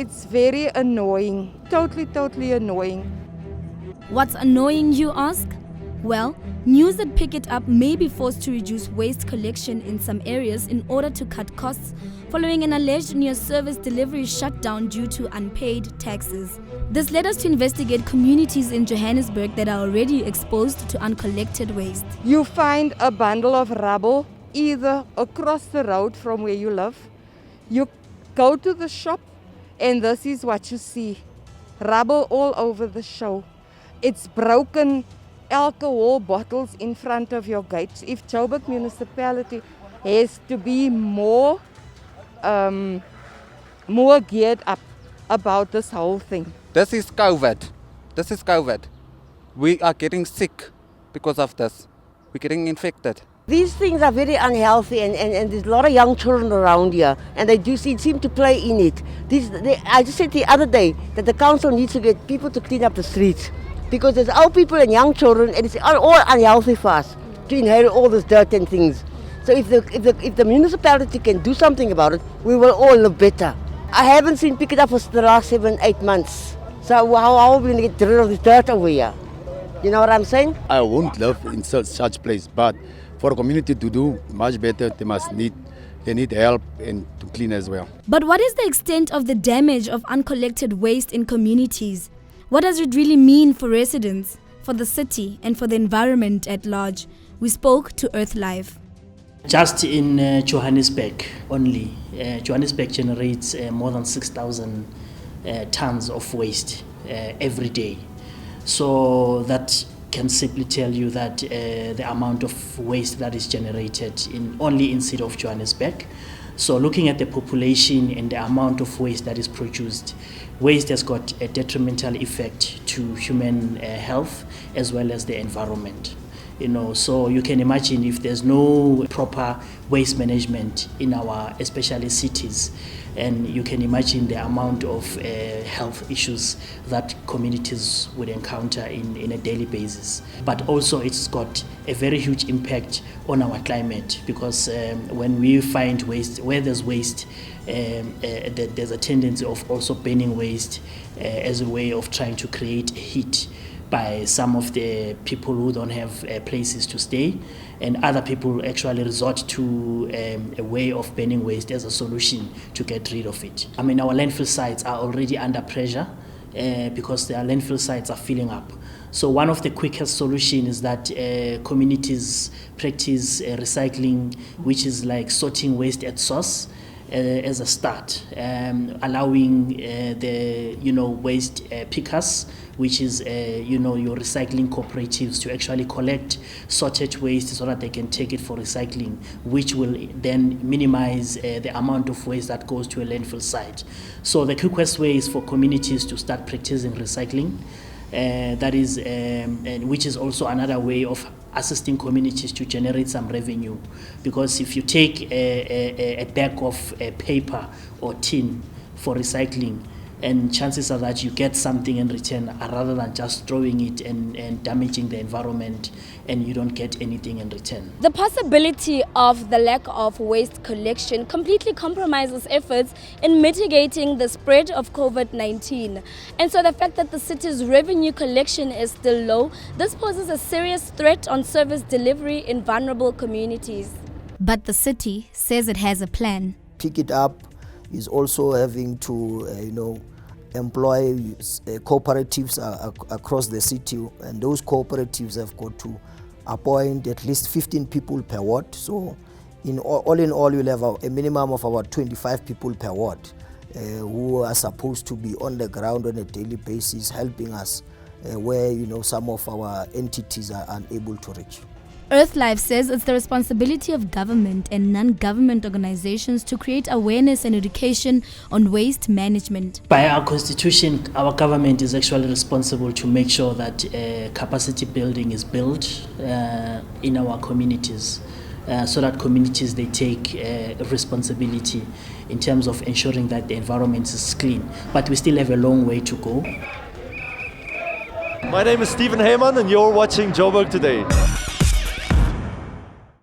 it's very annoying. Totally annoying. What's annoying, you ask? Well, news that pick it up may be forced to reduce waste collection in some areas in order to cut costs following an alleged near service delivery shutdown due to unpaid taxes. This led us to investigate communities in Johannesburg that are already exposed to uncollected waste. You find a bundle of rubble either across the road from where you live. You go to the shop and this is what you see. Rubble all over the show. It's broken alcohol bottles in front of your gates. If Joburg municipality has to be more geared up about this whole thing. This is COVID. We are getting sick because of this. We're getting infected. These things are very unhealthy and there's a lot of young children around here and they do seem to play in it. I just said the other day that the council needs to get people to clean up the streets because there's old people and young children and it's all unhealthy for us to inhale all this dirt and things. So if the municipality can do something about it, we will all live better. I haven't seen pick it up for the last 7-8 months. So how are we going to get rid of this dirt over here? You know what I'm saying? I won't live in such place, but for a community to do much better, they need help and to clean as well. But what is the extent of the damage of uncollected waste in communities? What does it really mean for residents, for the city, and for the environment at large? We spoke to EarthLife. Just in Johannesburg only, Johannesburg generates more than 6,000 tons of waste every day. So that can simply tell you that the amount of waste that is generated only in city of Johannesburg. So looking at the population and the amount of waste that is produced, waste has got a detrimental effect to human health as well as the environment. So you can imagine if there's no proper waste management in our, especially cities, and you can imagine the amount of health issues that communities would encounter in a daily basis. But also it's got a very huge impact on our climate because when we find waste, where there's waste, there's a tendency of also burning waste as a way of trying to create heat by some of the people who don't have places to stay, and other people actually resort to a way of burning waste as a solution to get rid of it. I mean, our landfill sites are already under pressure because their landfill sites are filling up. So one of the quickest solutions is that communities practice recycling, which is like sorting waste at source. As a start, allowing the waste pickers, which is your recycling cooperatives, to actually collect sorted waste so that they can take it for recycling, which will then minimize the amount of waste that goes to a landfill site. So the quickest way is for communities to start practicing recycling. That is, which is also another way of assisting communities to generate some revenue. Because if you take a bag of paper or tin for recycling, and chances are that you get something in return rather than just throwing it and damaging the environment and you don't get anything in return. The possibility of the lack of waste collection completely compromises efforts in mitigating the spread of COVID-19. And so the fact that the city's revenue collection is still low, this poses a serious threat on service delivery in vulnerable communities. But the city says it has a plan. Pick it up is also having to, employ cooperatives across the city, and those cooperatives have got to appoint at least 15 people per ward. So all in all, you'll have a minimum of about 25 people per ward who are supposed to be on the ground on a daily basis helping us where some of our entities are unable to reach. EarthLife says it's the responsibility of government and non-government organizations to create awareness and education on waste management. By our constitution, our government is actually responsible to make sure that capacity building is built in our communities so that communities, they take responsibility in terms of ensuring that the environment is clean. But we still have a long way to go. My name is Stephen Heyman and you're watching Joburg Today.